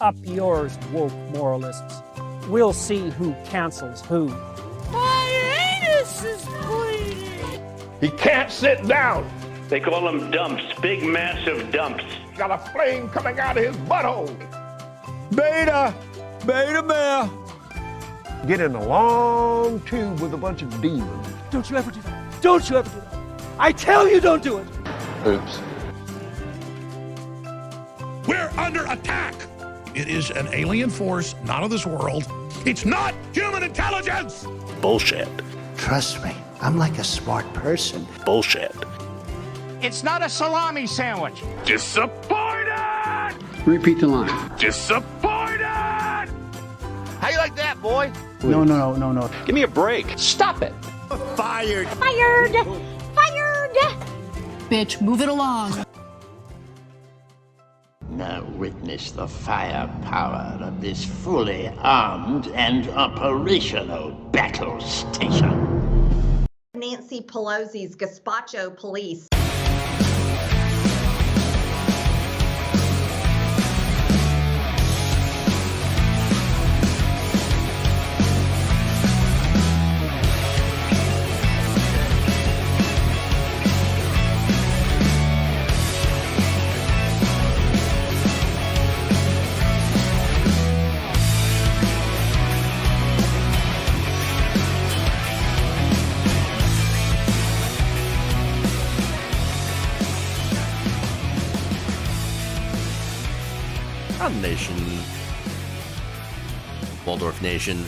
Up yours, woke moralists. We'll see who cancels who. My anus is bleeding! He can't sit down. They call them dumps, big massive dumps. Got a flame coming out of his butthole. Beta male. Get in a long tube with a bunch of demons. Don't you ever do that. Don't you ever do that. I tell you, don't do it. Oops. We're under attack. It is an alien force, not of this world. It's not human intelligence. Bullshit. Trust me, I'm like a smart person. Bullshit. It's not a salami sandwich. Disappointed! Repeat the line. Disappointed! How you like that, boy? No. Give me a break. Stop it. Fired. Fired! Fired! Bitch, move it along. Now witness the firepower of this fully armed and operational battle station. Nancy Pelosi's gazpacho police. Nation, Waldorf Nation.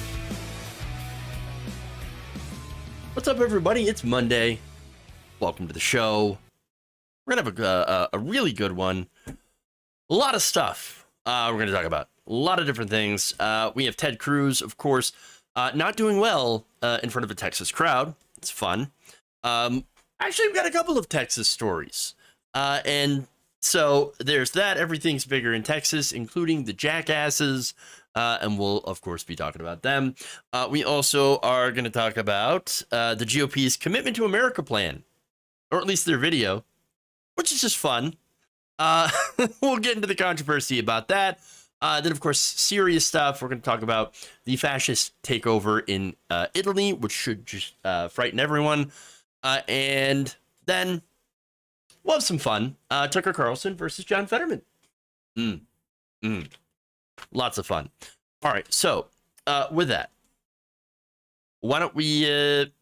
What's up, everybody? It's Monday. Welcome to the show. We're gonna have a really good one. A lot of stuff we're gonna talk about. A lot of different things. We have Ted Cruz, of course, not doing well in front of a Texas crowd. It's fun. Actually, we've got a couple of Texas stories, and so there's that. Everything's bigger in Texas, including the jackasses, and we'll, of course, be talking about them. We also are going to talk about the GOP's Commitment to America plan, or at least their video, which is just fun. We'll get into the controversy about that. Then, of course, serious stuff. We're going to talk about the fascist takeover in Italy, which should just frighten everyone. And then we'll have some fun. Tucker Carlson versus John Fetterman. Lots of fun. All right. So with that, why don't we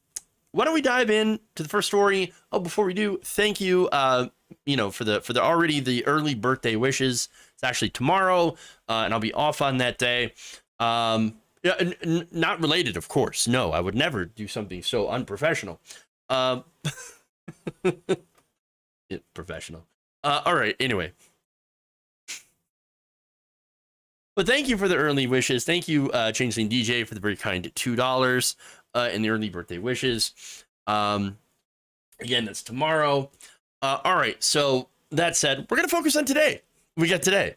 dive in to the first story? Oh, before we do, thank you. For the already the early birthday wishes. It's actually tomorrow, and I'll be off on that day. Not related, of course. No, I would never do something so unprofessional. Professional. All right. Anyway, But thank you for the early wishes. Thank you, Changeling DJ, for the very kind $2 in the early birthday wishes. Again, that's tomorrow. All right. So that said, we're gonna focus on today. We got today.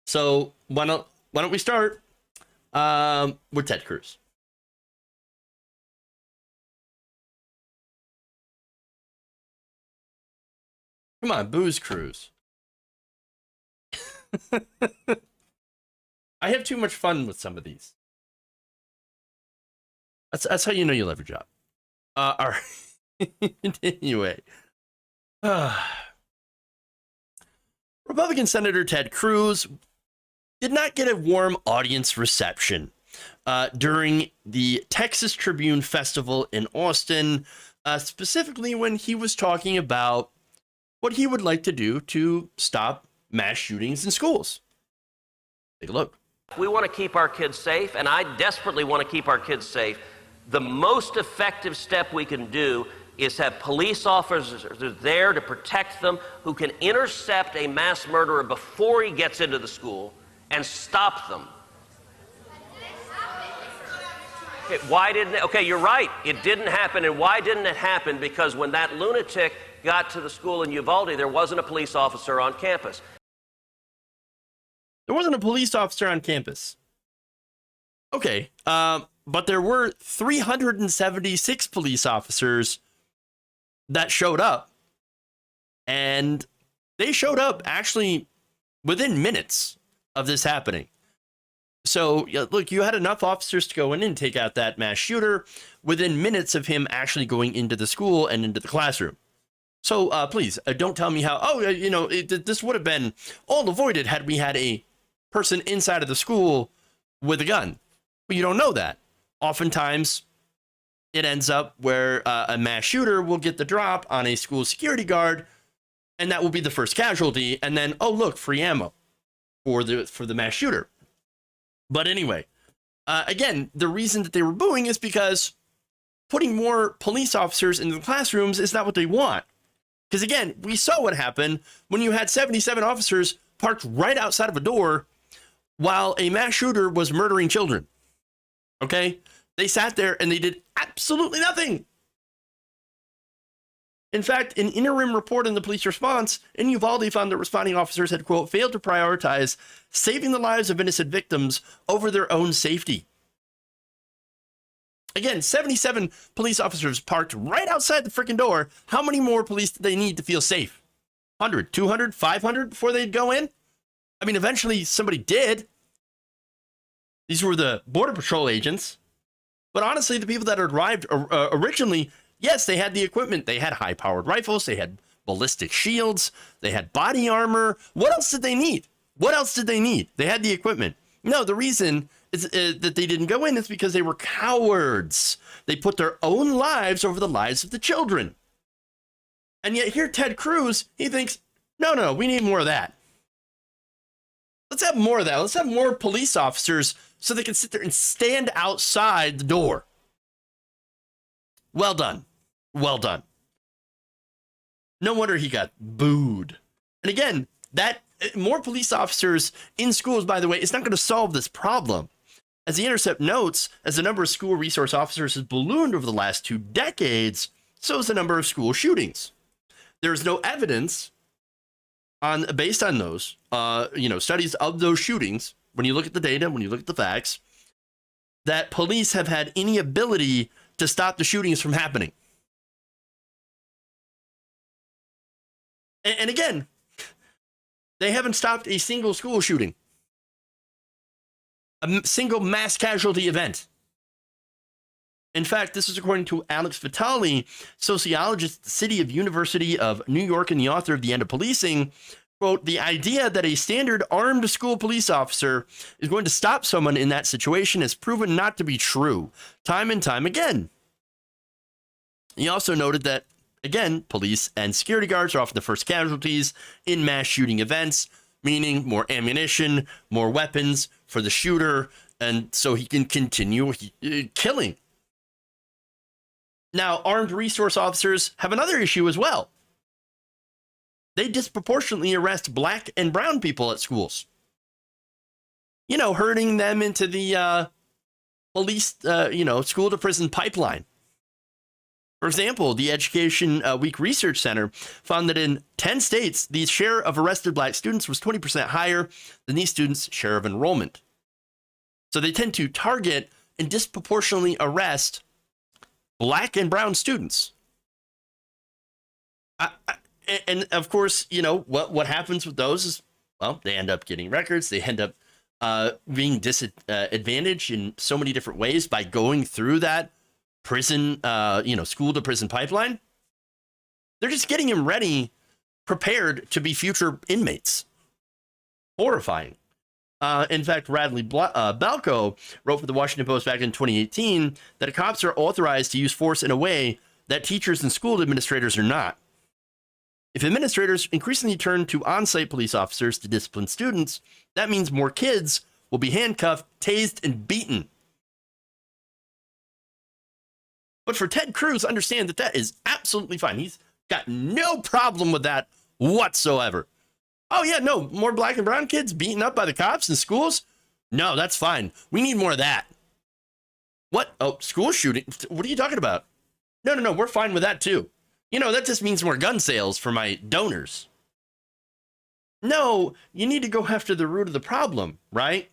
So why don't we start with Ted Cruz? Come on, booze Cruz. I have too much fun with some of these. That's how you know you love your job. All right. Anyway. Republican Senator Ted Cruz did not get a warm audience reception during the Texas Tribune Festival in Austin, specifically when he was talking about what he would like to do to stop mass shootings in schools. Take a look. We want to keep our kids safe, and I desperately want to keep our kids safe. The most effective step we can do is have police officers there to protect them, who can intercept a mass murderer before he gets into the school and stop them. Okay, why didn't it? Okay, you're right. It didn't happen. And why didn't it happen? Because when that lunatic got to the school in Uvalde, there wasn't a police officer on campus. There wasn't a police officer on campus. Okay, but there were 376 police officers that showed up, and they showed up actually within minutes of this happening. So look, you had enough officers to go in and take out that mass shooter within minutes of him actually going into the school and into the classroom. So please don't tell me how, this would have been all avoided had we had a person inside of the school with a gun. But you don't know that. Oftentimes, it ends up where a mass shooter will get the drop on a school security guard, and that will be the first casualty. And then, oh, look, free ammo for the mass shooter. But anyway, again, the reason that they were booing is because putting more police officers into the classrooms is not what they want. Because again, we saw what happened when you had 77 officers parked right outside of a door while a mass shooter was murdering children. Okay? They sat there and they did absolutely nothing. In fact, an interim report in the police response in Uvalde found that responding officers had, quote, failed to prioritize saving the lives of innocent victims over their own safety. Again, 77 police officers parked right outside the freaking door. How many more police did they need to feel safe? 100, 200, 500 before they'd go in? I mean, eventually somebody did. These were the Border Patrol agents. But honestly, the people that arrived originally, yes, they had the equipment. They had high-powered rifles. They had ballistic shields. They had body armor. What else did they need? What else did they need? They had the equipment. No, the reason is that they didn't go in is because they were cowards. They put their own lives over the lives of the children. And yet here, Ted Cruz, he thinks, no, we need more of that. Let's have more of that. Let's have more police officers so they can sit there and stand outside the door. Well done. Well done. No wonder he got booed. And again, that more police officers in schools, by the way, is not going to solve this problem. As The Intercept notes, as the number of school resource officers has ballooned over the last 2 decades, so has the number of school shootings. There is no evidence based on those, studies of those shootings, when you look at the data, when you look at the facts, that police have had any ability to stop the shootings from happening. And again, they haven't stopped a single school shooting, a single mass casualty event. In fact, this is according to Alex Vitale, sociologist at the City of University of New York and the author of The End of Policing. Quote, the idea that a standard armed school police officer is going to stop someone in that situation has proven not to be true time and time again. He also noted that, again, police and security guards are often the first casualties in mass shooting events, meaning more ammunition, more weapons for the shooter, and so he can continue killing. Now, armed resource officers have another issue as well. They disproportionately arrest black and brown people at schools. herding them into the police, school to prison pipeline. For example, the Education Week Research Center found that in 10 states, the share of arrested black students was 20% higher than these students' share of enrollment. So they tend to target and disproportionately arrest black and brown students. And of course, what happens with those is, well, they end up getting records. They end up being disadvantaged in so many different ways by going through that prison, school to prison pipeline. They're just getting them ready, prepared to be future inmates. Horrifying. In fact, Radley Balco wrote for the Washington Post back in 2018 that cops are authorized to use force in a way that teachers and school administrators are not. If administrators increasingly turn to on-site police officers to discipline students, that means more kids will be handcuffed, tased, and beaten. But for Ted Cruz, understand that is absolutely fine. He's got no problem with that whatsoever. Oh, yeah, no, more black and brown kids beaten up by the cops in schools? No, that's fine. We need more of that. What? Oh, school shooting? What are you talking about? No, we're fine with that too. That just means more gun sales for my donors. No, you need to go after the root of the problem, right?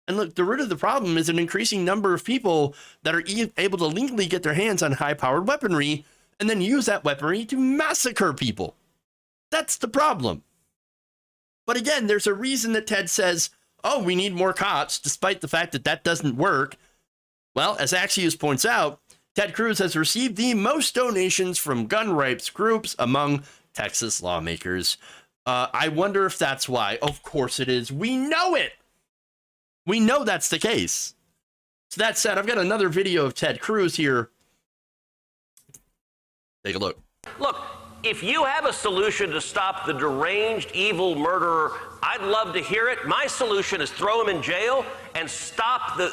And look, the root of the problem is an increasing number of people that are able to legally get their hands on high-powered weaponry and then use that weaponry to massacre people. That's the problem. But again, there's a reason that Ted says, oh, we need more cops, despite the fact that doesn't work. Well, as Axios points out, Ted Cruz has received the most donations from gun rights groups among Texas lawmakers. I wonder if that's why. Of course it is. We know it. We know that's the case. So that said, I've got another video of Ted Cruz here. Take a look. Look, if you have a solution to stop the deranged, evil murderer, I'd love to hear it. My solution is throw him in jail and stop the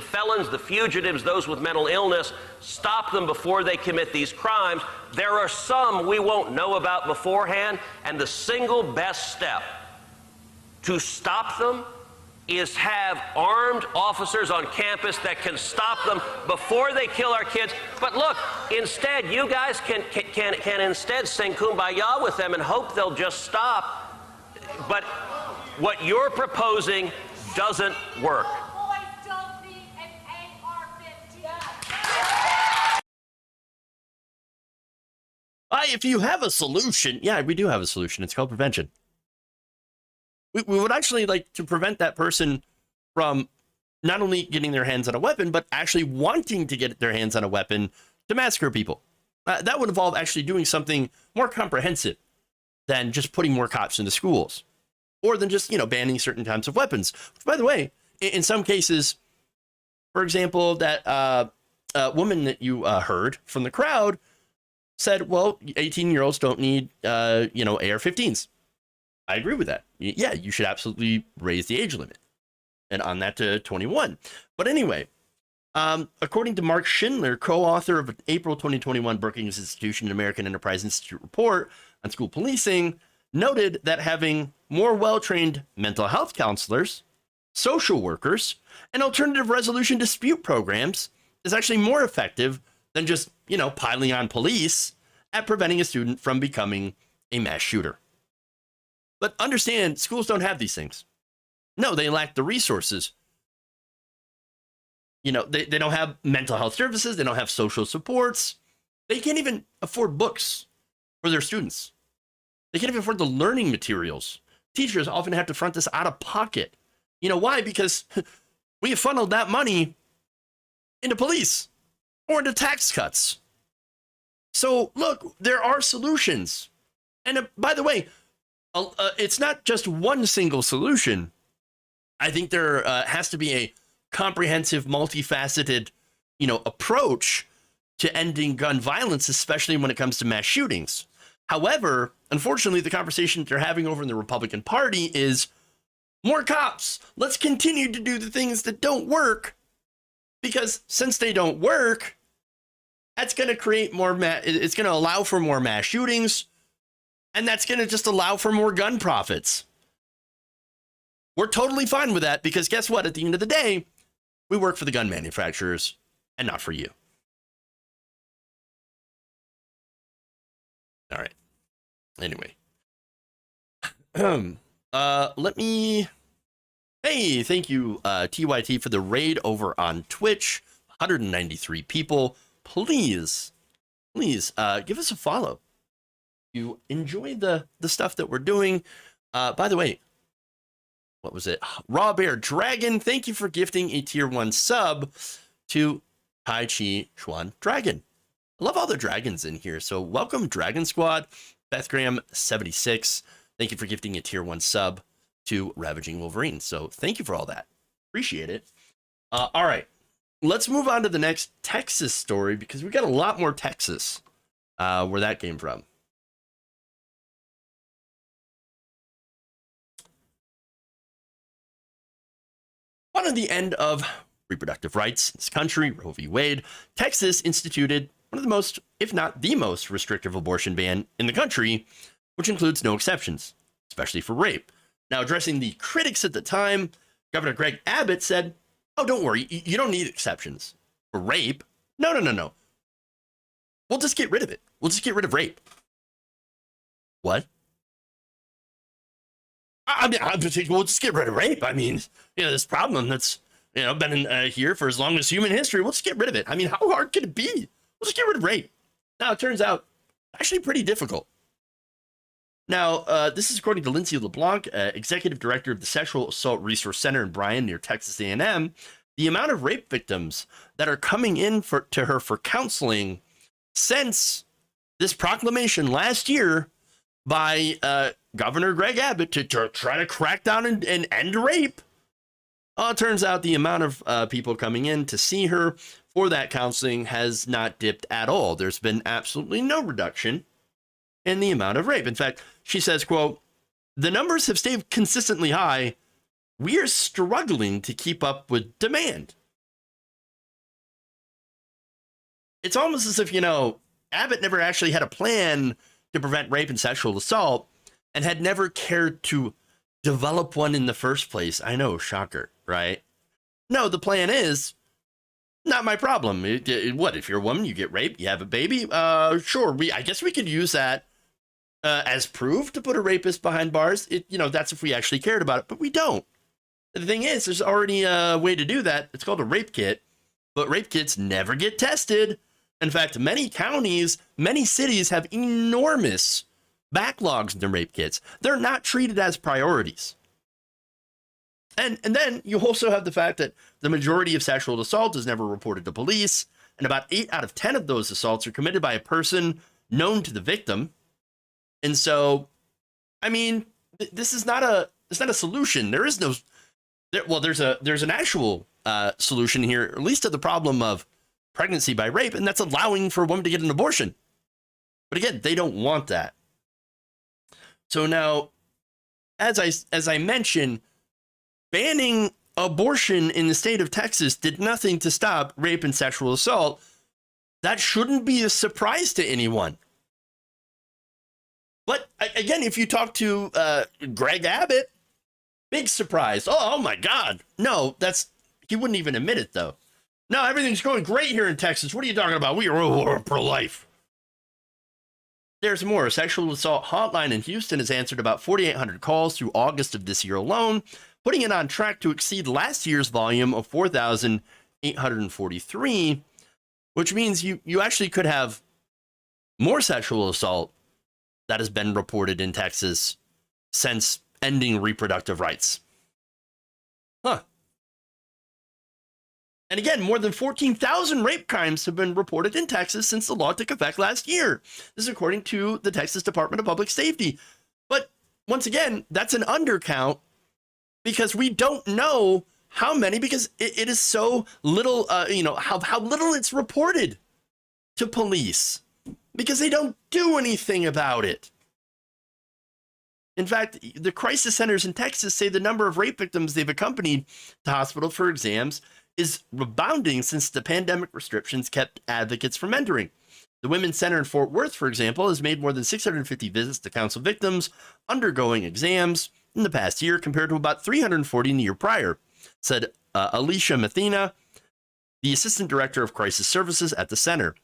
felons, the fugitives, those with mental illness, stop them before they commit these crimes. There are some we won't know about beforehand, and the single best step to stop them is have armed officers on campus that can stop them before they kill our kids. But look, instead, you guys can instead sing Kumbaya with them and hope they'll just stop. But what you're proposing doesn't work. If you have a solution, yeah, we do have a solution. It's called prevention. We would actually like to prevent that person from not only getting their hands on a weapon, but actually wanting to get their hands on a weapon to massacre people. That would involve actually doing something more comprehensive than just putting more cops into schools, or than just, banning certain types of weapons. Which, by the way, in some cases, for example, that woman that you heard from the crowd said, well, 18-year-olds don't need, AR-15s. I agree with that. Yeah, you should absolutely raise the age limit and on that to 21. But anyway, according to Mark Schindler, co-author of an April 2021 Brookings Institution and American Enterprise Institute report on school policing, noted that having more well-trained mental health counselors, social workers, and alternative resolution dispute programs is actually more effective than just, piling on police at preventing a student from becoming a mass shooter. But understand, schools don't have these things. No, they lack the resources. They don't have mental health services. They don't have social supports. They can't even afford books for their students. They can't even afford the learning materials. Teachers often have to front this out of pocket. Why? Because we have funneled that money into police or into tax cuts. So look, there are solutions. And by the way, it's not just one single solution. I think there has to be a comprehensive, multifaceted, approach to ending gun violence, especially when it comes to mass shootings. However, unfortunately, the conversation they're having over in the Republican Party is more cops. Let's continue to do the things that don't work, because since they don't work, that's going to create more. It's going to allow for more mass shootings. And that's going to just allow for more gun profits. we're totally fine with that because guess what? At the end of the day, we work for the gun manufacturers and not for you. All right. Anyway. Let me... Hey, thank you, TYT, for the raid over on Twitch. 193 people. Please, give us a follow. You enjoy the stuff that we're doing. By the way, what was it? Raw Bear Dragon, thank you for gifting a tier 1 sub to Tai Chi Chuan Dragon. I love all the dragons in here. So welcome, Dragon Squad. Bethgram 76, thank you for gifting a tier 1 sub to Ravaging Wolverine. So thank you for all that. Appreciate it. All right, let's move on to the next Texas story because we got a lot more Texas where that came from. On the end of reproductive rights in this country, Roe v. Wade, Texas instituted one of the most, if not the most, restrictive abortion ban in the country, which includes no exceptions, especially for rape. Now, addressing the critics at the time, Governor Greg Abbott said, oh, don't worry, you don't need exceptions for rape. No. We'll just get rid of it. We'll just get rid of rape. What? We'll just get rid of rape. I mean, this problem that's, been in, here for as long as human history, we'll just get rid of it. I mean, how hard could it be? We'll just get rid of rape. Now, it turns out, actually pretty difficult. Now, this is according to Lindsay LeBlanc, executive director of the Sexual Assault Resource Center in Bryan near Texas A&M. The amount of rape victims that are coming in to her for counseling since this proclamation last year by Governor Greg Abbott to try to crack down and end rape. It turns out the amount of people coming in to see her for that counseling has not dipped at all. There's been absolutely no reduction in the amount of rape. In fact, she says, quote, the numbers have stayed consistently high. We are struggling to keep up with demand. It's almost as if, Abbott never actually had a plan to prevent rape and sexual assault and had never cared to develop one in the first place. I know, shocker, right? No, the plan is not my problem. What, if you're a woman, you get raped, you have a baby? Sure, I guess we could use that as proof to put a rapist behind bars. That's if we actually cared about it, but we don't. The thing is, there's already a way to do that. It's called a rape kit, but rape kits never get tested. In fact, many counties, many cities have enormous backlogs in their rape kits. They're not treated as priorities. And then you also have the fact that the majority of sexual assault is never reported to police, and about 8 out of 10 of those assaults are committed by a person known to the victim. And so, I mean, this is not a solution. There is no, there's an actual solution here, at least to the problem of pregnancy by rape, and that's allowing for a woman to get an abortion. But again, they don't want that. So now, as I mentioned, banning abortion in the state of Texas did nothing to stop rape and sexual assault. That shouldn't be a surprise to anyone. But again, if you talk to Greg Abbott, big surprise. Oh my God. No, he wouldn't even admit it though. No, everything's going great here in Texas. What are you talking about? We are pro-life. There's more. A sexual assault hotline in Houston has answered about 4,800 calls through August of this year alone, putting it on track to exceed last year's volume of 4,843, which means you actually could have more sexual assault that has been reported in Texas since ending reproductive rights. Huh. And again, more than 14,000 rape crimes have been reported in Texas since the law took effect last year. This is according to the Texas Department of Public Safety. But once again, that's an undercount because we don't know how many, because it is so little, how little it's reported to police because they don't do anything about it. In fact, the crisis centers in Texas say the number of rape victims they've accompanied to hospital for exams is rebounding since the pandemic restrictions kept advocates from entering. The Women's Center in Fort Worth, for example, has made more than 650 visits to counsel victims undergoing exams in the past year, compared to about 340 in the year prior, said Alicia Mathena, the assistant director of crisis services at the center.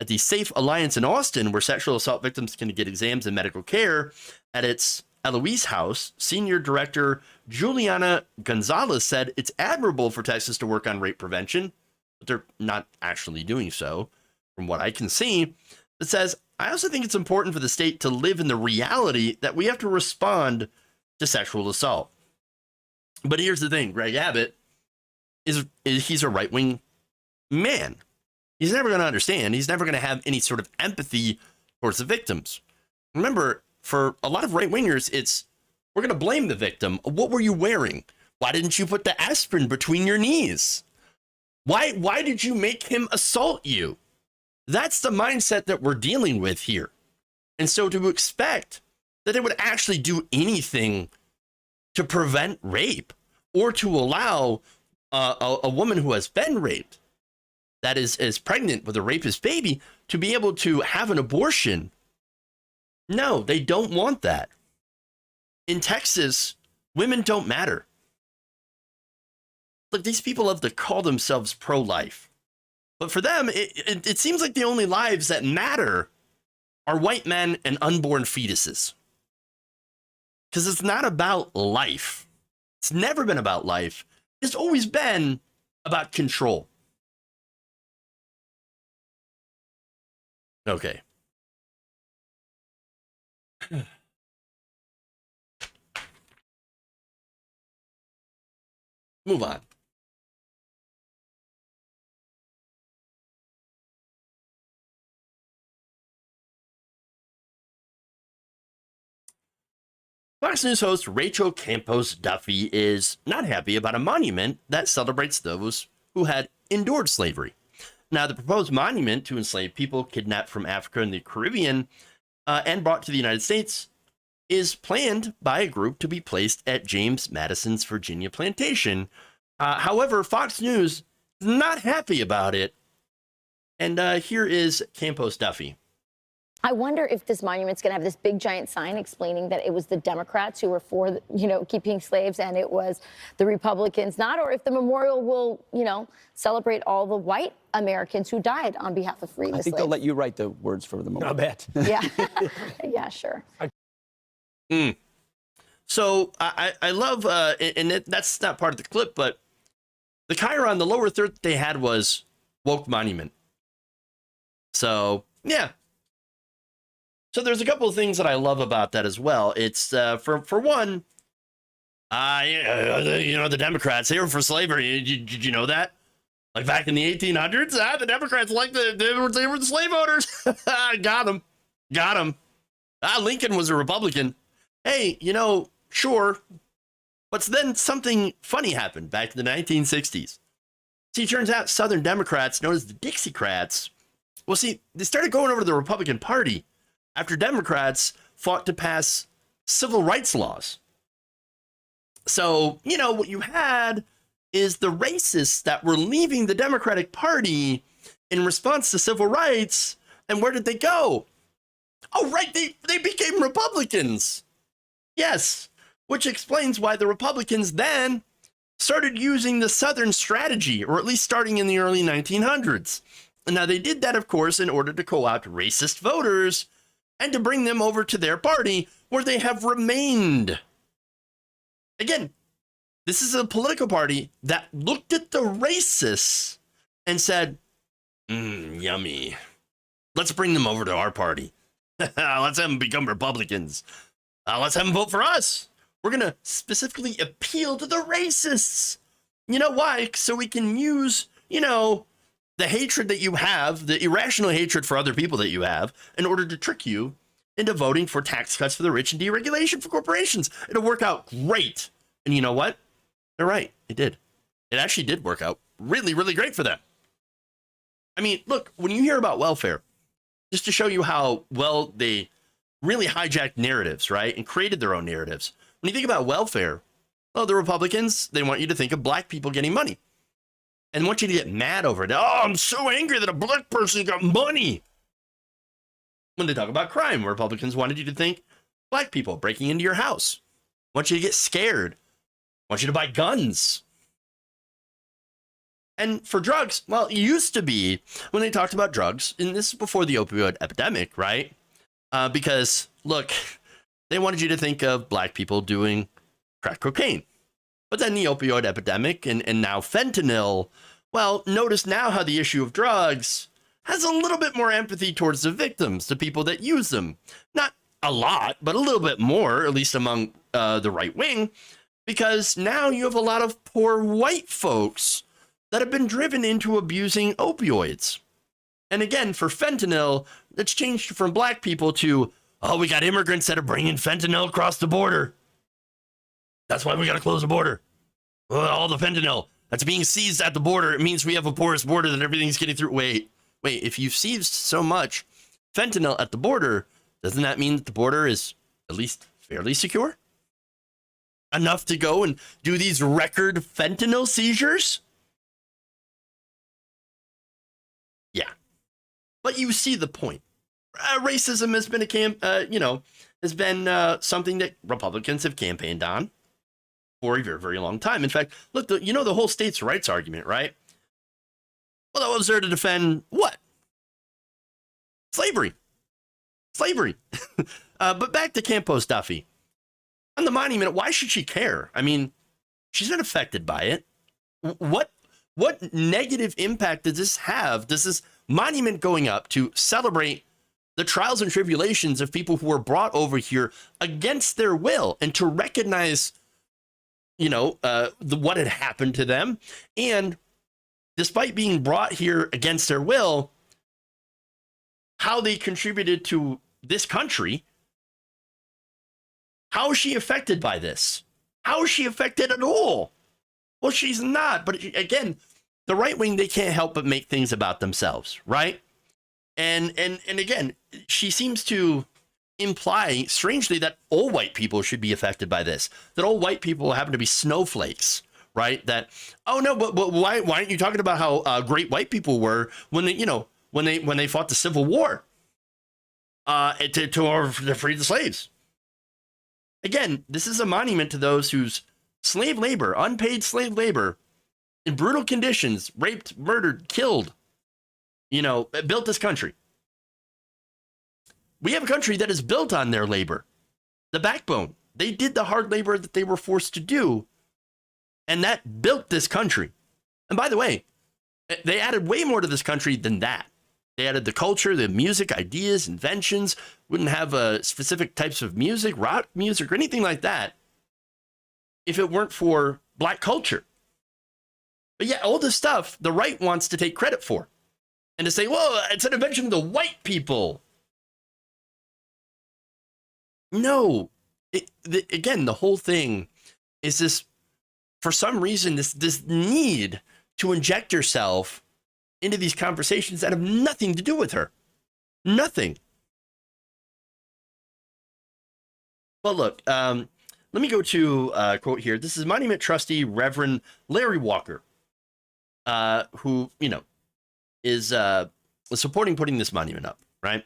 At the Safe Alliance in Austin, where sexual assault victims can get exams and medical care, at its Eloise House, senior director Juliana Gonzalez said it's admirable for Texas to work on rape prevention, but they're not actually doing so, from what I can see. It says, I also think it's important for the state to live in the reality that we have to respond to sexual assault. But here's the thing, Greg Abbott he's a right-wing man. He's never going to understand. He's never going to have any sort of empathy towards the victims. Remember, for a lot of right-wingers, it's, we're going to blame the victim. What were you wearing? Why didn't you put the aspirin between your knees? Why did you make him assault you? That's the mindset that we're dealing with here. And so to expect that they would actually do anything to prevent rape or to allow a woman who has been raped, that is pregnant with a rapist baby, to be able to have an abortion. No, they don't want that. In Texas, women don't matter. Look, these people love to call themselves pro-life. But for them, it seems like the only lives that matter are white men and unborn fetuses. Because it's not about life. It's never been about life. It's always been about control. Okay. Move on. Fox News host Rachel Campos Duffy is not happy about a monument that celebrates those who had endured slavery. Now, the proposed monument to enslaved people kidnapped from Africa and the Caribbean and brought to the United States is planned by a group to be placed at James Madison's Virginia plantation. However, Fox News is not happy about it. And here is Campos Duffy. I wonder if this monument's going to have this big giant sign explaining that it was the Democrats who were for, keeping slaves and it was the Republicans not, or if the memorial will, celebrate all the white Americans who died on behalf of freeing the slaves. I think they'll let you write the words for the memorial. I bet. Yeah. Yeah, sure. So I love, and that's not part of the clip, but the chyron, the lower third they had was woke monument. So, yeah. So there's a couple of things that I love about that as well. It's for one, the Democrats, they were for slavery. Did you know that? Like back in the 1800s, the Democrats they were the slave owners. Got them. Lincoln was a Republican. Hey, sure. But then something funny happened back in the 1960s. See, it turns out Southern Democrats, known as the Dixiecrats, they started going over to the Republican Party after Democrats fought to pass civil rights laws. So, what you had is the racists that were leaving the Democratic Party in response to civil rights. And where did they go? Oh, right, they became Republicans. Yes, which explains why the Republicans then started using the Southern strategy, or at least starting in the early 1900s. Now, they did that, of course, in order to co-opt racist voters and to bring them over to their party, where they have remained. Again, this is a political party that looked at the racists and said, yummy. Let's bring them over to our party. Let's have them become Republicans. Let's have them vote for us. We're going to specifically appeal to the racists. You know why? So we can use, the hatred that you have, the irrational hatred for other people that you have, in order to trick you into voting for tax cuts for the rich and deregulation for corporations. It'll work out great. And you know what? They're right. It did. It actually did work out really, really great for them. I mean, look, when you hear about welfare, just to show you how well they really hijacked narratives, right? And created their own narratives. When you think about welfare, the Republicans, they want you to think of black people getting money. And want you to get mad over it. Oh, I'm so angry that a black person got money. When they talk about crime, Republicans wanted you to think black people breaking into your house, want you to get scared, want you to buy guns. And for drugs, well, it used to be when they talked about drugs, and this is before the opioid epidemic, right? Because, look, they wanted you to think of black people doing crack cocaine. But then the opioid epidemic and now fentanyl, well, notice now how the issue of drugs has a little bit more empathy towards the victims, the people that use them. Not a lot, but a little bit more, at least among the right wing, because now you have a lot of poor white folks that have been driven into abusing opioids. And again, for fentanyl, it's changed from black people to, oh, we got immigrants that are bringing fentanyl across the border. That's why we got to close the border. All the fentanyl that's being seized at the border, it means we have a porous border that everything's getting through. Wait, if you've seized so much fentanyl at the border, doesn't that mean that the border is at least fairly secure? Enough to go and do these record fentanyl seizures? Yeah. But you see the point. Racism has been something that Republicans have campaigned on for a very, very long time. In fact, look, the whole states' rights argument, right? Well, that was there to defend what? Slavery. But back to Campos Duffy. On the monument, why should she care? I mean, she's not affected by it. What negative impact does this have? Does this monument going up to celebrate the trials and tribulations of people who were brought over here against their will and to recognize, what had happened to them, and despite being brought here against their will, how they contributed to this country? How is she affected by this? How is she affected at all? Well, she's not. But again, the right wing, they can't help but make things about themselves, right? And again, she seems to imply, strangely, that all white people should be affected by this. That all white people happen to be snowflakes, right? That, oh no, but why aren't you talking about how great white people were when they fought the Civil War to free the slaves? Again, this is a monument to those whose slave labor, unpaid slave labor, in brutal conditions, raped, murdered, killed, built this country. We have a country that is built on their labor, the backbone. They did the hard labor that they were forced to do, and that built this country. And by the way, they added way more to this country than that. They added the culture, the music, ideas, inventions. Wouldn't have specific types of music, rock music, or anything like that if it weren't for black culture. But yeah, all this stuff the right wants to take credit for and to say, well, it's an invention of the white people. No, again, the whole thing is this, for some reason, this need to inject yourself into these conversations that have nothing to do with her. Nothing. Well, look, let me go to a quote here. This is Monument Trustee Reverend Larry Walker, who, is supporting putting this monument up, right?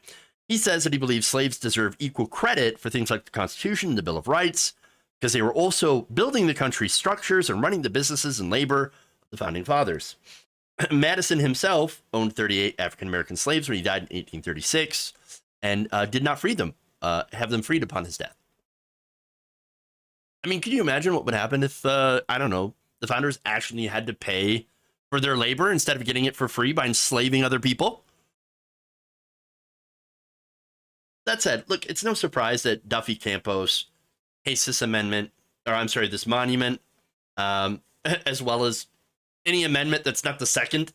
He says that he believes slaves deserve equal credit for things like the Constitution and the Bill of Rights, because they were also building the country's structures and running the businesses and labor of the founding fathers. Madison himself owned 38 African-American slaves when he died in 1836 and did not free them, have them freed upon his death. I mean, can you imagine what would happen if, the founders actually had to pay for their labor instead of getting it for free by enslaving other people? That said, look, it's no surprise that Duffy Campos hates this this monument, as well as any amendment that's not the second.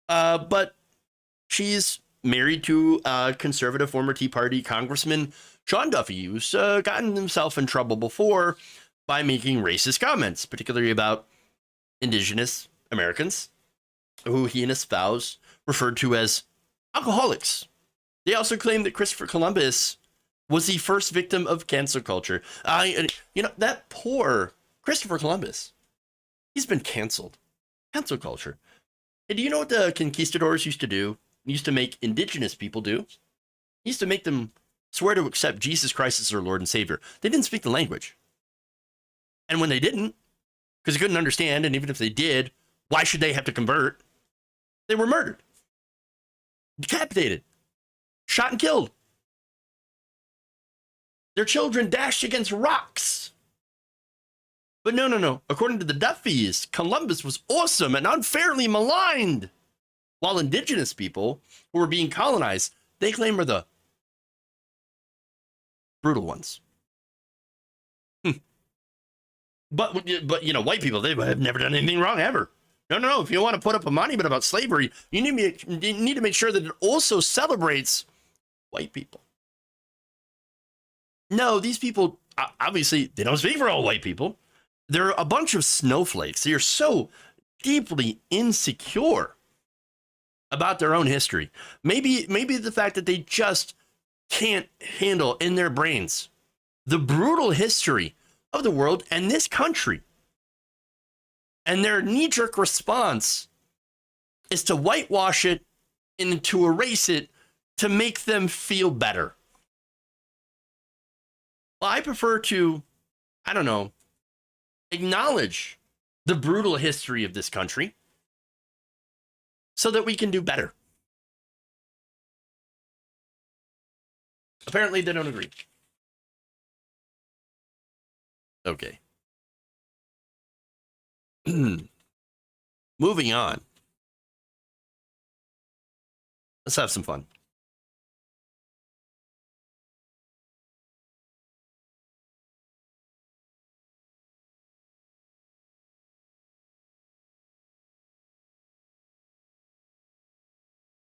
But she's married to conservative former Tea Party Congressman Sean Duffy, who's gotten himself in trouble before by making racist comments, particularly about indigenous Americans, who he and his spouse referred to as alcoholics. They also claim that Christopher Columbus was the first victim of cancel culture. That poor Christopher Columbus, he's been canceled. Cancel culture. And do you know what the conquistadors used to do used to make indigenous people do. He used to make them swear to accept Jesus Christ as their Lord and Savior. They didn't speak the language. And when they didn't, because they couldn't understand, and even if they did, why should they have to convert? They were murdered, decapitated, shot and killed. Their children dashed against rocks. But no. According to the Duffys, Columbus was awesome and unfairly maligned. While indigenous people who were being colonized, they claim are the brutal ones. But white people, they have never done anything wrong ever. No. If you want to put up a monument about slavery, you need to make sure that it also celebrates white people. No, these people, obviously, they don't speak for all white people. They're a bunch of snowflakes. They're so deeply insecure about their own history. Maybe the fact that they just can't handle in their brains the brutal history of the world and this country. And their knee-jerk response is to whitewash it and to erase it to make them feel better. Well, I prefer to, acknowledge the brutal history of this country so that we can do better. Apparently, they don't agree. Okay. Moving on. Let's have some fun.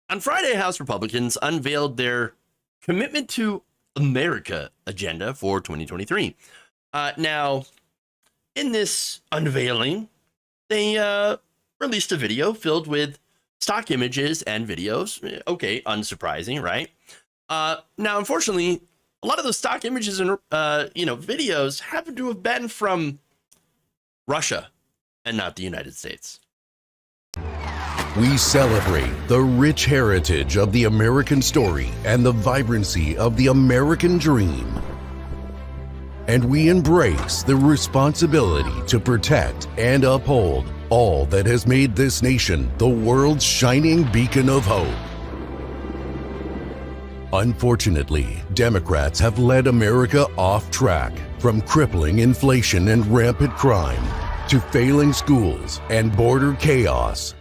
On Friday, House Republicans unveiled their Commitment to America agenda for 2023. Now, in this unveiling, they released a video filled with stock images and videos. Okay, unsurprising, right? Now, unfortunately, a lot of those stock images and videos happen to have been from Russia and not the United States. We celebrate the rich heritage of the American story and the vibrancy of the American dream. And we embrace the responsibility to protect and uphold all that has made this nation the world's shining beacon of hope. Unfortunately, Democrats have led America off track, from crippling inflation and rampant crime to failing schools and border chaos.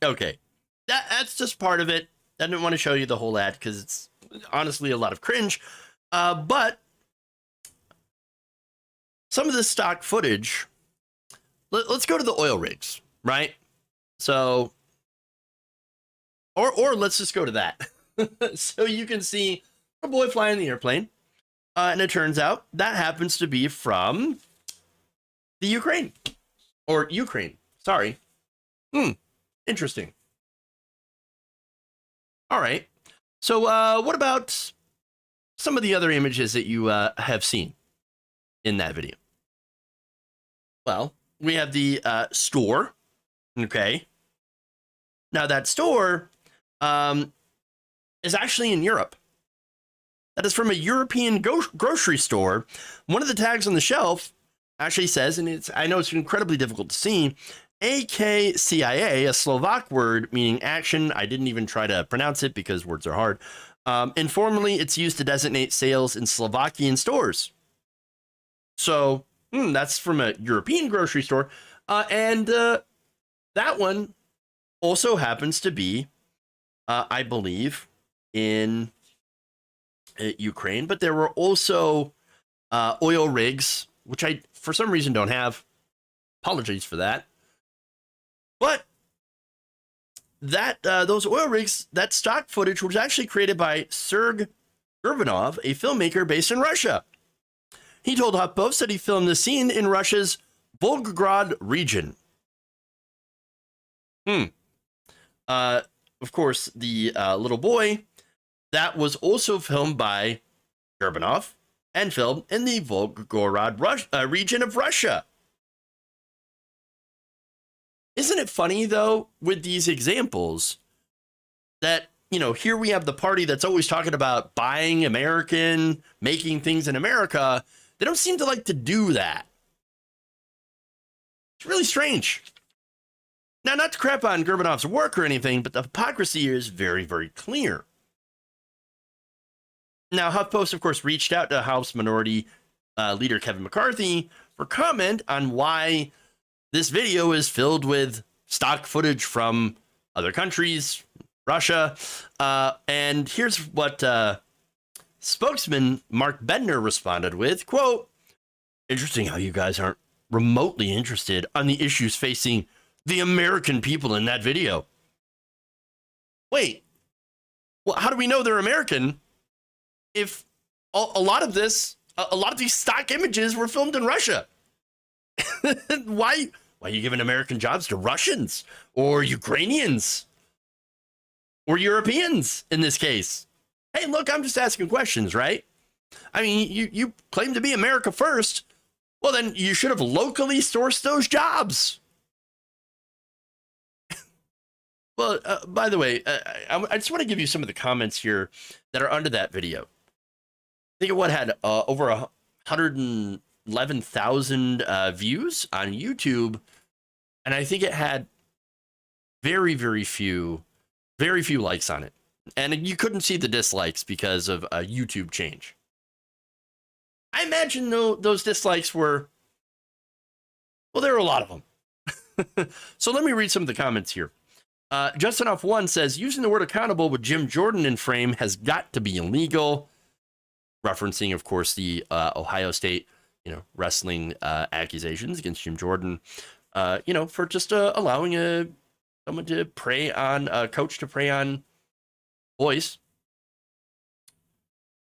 Okay, that's just part of it. I didn't want to show you the whole ad because it's honestly a lot of cringe. But some of the stock footage, let's go to the oil rigs, right? So, or let's just go to that. So you can see a boy flying the airplane. And it turns out that happens to be from the Ukraine. Sorry. Interesting. All right. So what about some of the other images that you have seen in that video? Well, we have the store. Okay. Now that store is actually in Europe. That is from a European grocery store. One of the tags on the shelf actually says, and I know it's incredibly difficult to see, AKCIA, a Slovak word meaning action. I didn't even try to pronounce it because words are hard. Informally, it's used to designate sales in Slovakian stores. So that's from a European grocery store. And that one also happens to be, I believe, in Ukraine. But there were also oil rigs, which I, for some reason, don't have. Apologies for that. But that those oil rigs, that stock footage was actually created by Sergei Gurbanov, a filmmaker based in Russia. He told HuffPost that he filmed the scene in Russia's Volgograd region. Of course, the little boy, that was also filmed by Gurbanov and filmed in the Volgograd region of Russia. Isn't it funny, though, with these examples that, you know, here we have the party that's always talking about buying American, making things in America. They don't seem to like to do that. It's really strange. Now, not to crap on Gorbanov's work or anything, but the hypocrisy is very, very clear. Now, HuffPost, of course, reached out to House Minority Leader Kevin McCarthy for comment on why this video is filled with stock footage from other countries, Russia. And here's what spokesman Mark Bednar responded with, quote, "Interesting how you guys aren't remotely interested on the issues facing the American people in that video." Wait, well, how do we know they're American if a lot of these stock images were filmed in Russia? Why are you giving American jobs to Russians or Ukrainians or Europeans in this case? Hey, look, I'm just asking questions, right? I mean, you claim to be America first. Well, then you should have locally sourced those jobs. Well, by the way, I just want to give you some of the comments here that are under that video. I think it had over 111,000 views on YouTube, and I think it had very, very few likes on it. And you couldn't see the dislikes because of a YouTube change. I imagine those dislikes were, well, there were a lot of them. So let me read some of the comments here. Justin Off One says, using the word accountable with Jim Jordan in frame has got to be illegal. Referencing, of course, the Ohio State, wrestling accusations against Jim Jordan, for just allowing someone to prey on a coach to prey on boys.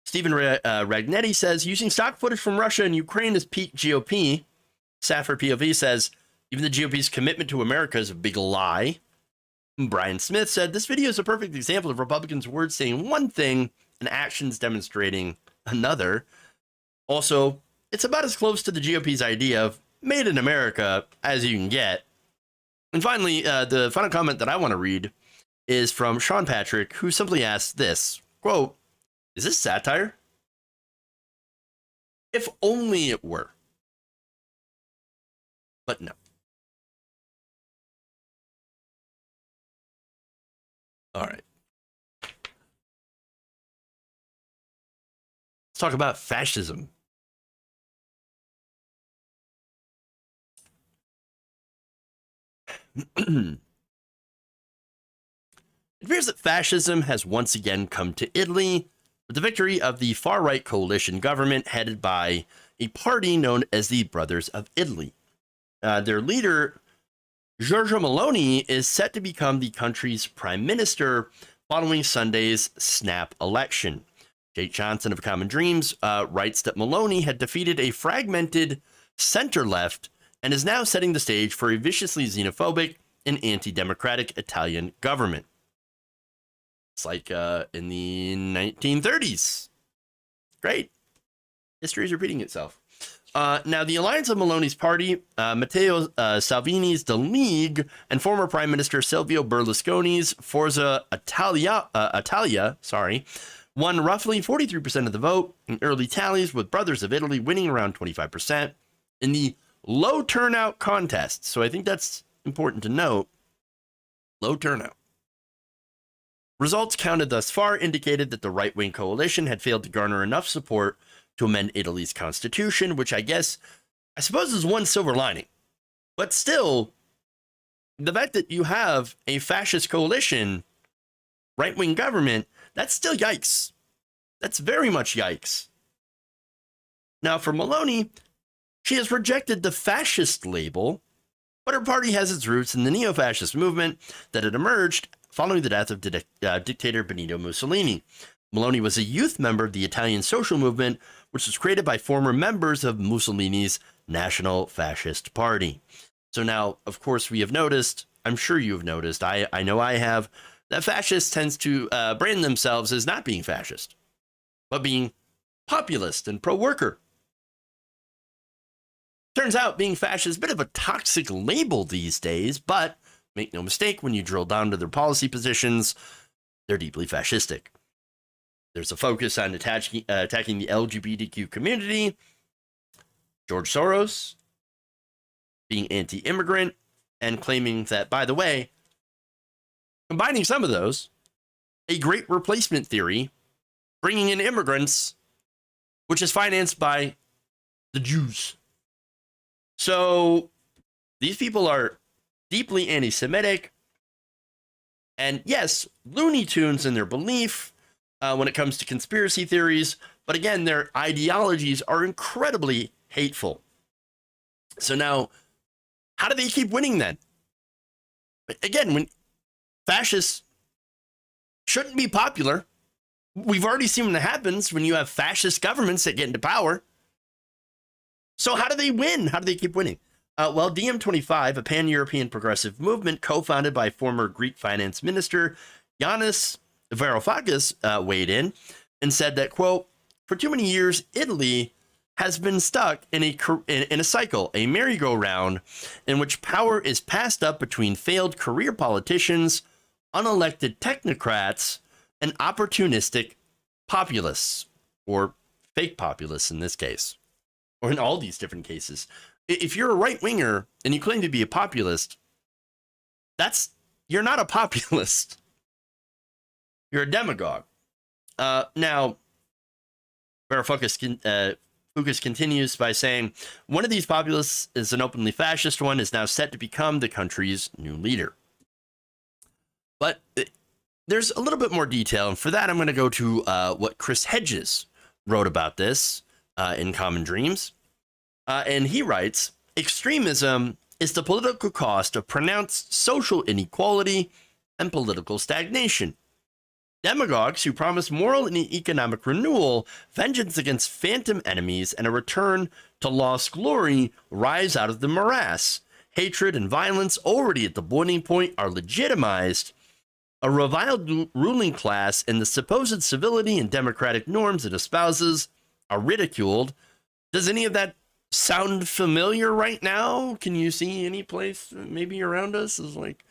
Stephen Ragnetti says, using stock footage from Russia and Ukraine as peak GOP. Safford POV says, even the GOP's commitment to America is a big lie. Brian Smith said, this video is a perfect example of Republicans' words saying one thing and actions demonstrating another. Also, it's about as close to the GOP's idea of made in America as you can get. And finally, the final comment that I want to read is from Sean Patrick, who simply asked this, quote, is this satire? If only it were. But no. All right. Let's talk about fascism. It appears that fascism has once again come to Italy with the victory of the far-right coalition government headed by a party known as the Brothers of Italy. Their leader, Giorgia Meloni, is set to become the country's prime minister following Sunday's snap election. Jake Johnson of Common Dreams writes that Meloni had defeated a fragmented center-left and is now setting the stage for a viciously xenophobic and anti-democratic Italian government. It's like in the 1930s. Great. History is repeating itself. Now, the alliance of Meloni's party, Matteo Salvini's The League, and former Prime Minister Silvio Berlusconi's Forza Italia, won roughly 43% of the vote in early tallies, with Brothers of Italy winning around 25% in the low turnout contest. So I think that's important to note. Low turnout. Results counted thus far indicated that the right-wing coalition had failed to garner enough support to amend Italy's constitution, which I suppose is one silver lining. But still, the fact that you have a fascist coalition, right-wing government, that's still yikes. That's very much yikes. Now, for Meloni, she has rejected the fascist label, but her party has its roots in the neo-fascist movement that had emerged following the death of dictator Benito Mussolini. Meloni was a youth member of the Italian social movement, which was created by former members of Mussolini's National Fascist Party. So now, of course, we have noticed, I'm sure you have noticed, I know I have, that fascists tends to brand themselves as not being fascist, but being populist and pro-worker. Turns out being fascist is a bit of a toxic label these days, but make no mistake, when you drill down to their policy positions, they're deeply fascistic. There's a focus on attacking the LGBTQ community, George Soros being anti-immigrant, and claiming that, by the way, combining some of those, a great replacement theory, bringing in immigrants, which is financed by the Jews. So these people are deeply anti-Semitic, and yes, Looney Tunes in their belief when it comes to conspiracy theories, but again, their ideologies are incredibly hateful. So now, how do they keep winning then? Again, when fascists shouldn't be popular, we've already seen what happens when you have fascist governments that get into power. So how do they win? How do they keep winning? Well, DiEM25, a pan-European progressive movement co-founded by former Greek finance minister Yanis Varoufakis, weighed in and said that, quote, for too many years, Italy has been stuck in a cycle, a merry-go-round, in which power is passed up between failed career politicians, unelected technocrats, and opportunistic populists, or fake populists in this case, or in all these different cases. If you're a right-winger and you claim to be a populist, you're not a populist. You're a demagogue. Now, Varoufakis continues by saying, one of these populists is an openly fascist one, is now set to become the country's new leader. But there's a little bit more detail, and for that, I'm going to go to what Chris Hedges wrote about this in Common Dreams. And he writes, extremism is the political cost of pronounced social inequality and political stagnation. Demagogues who promise moral and economic renewal, vengeance against phantom enemies, and a return to lost glory rise out of the morass. Hatred and violence, already at the boiling point, are legitimized. A reviled ruling class and the supposed civility and democratic norms it espouses are ridiculed. Does any of that sound familiar right now? Can you see any place maybe around us is like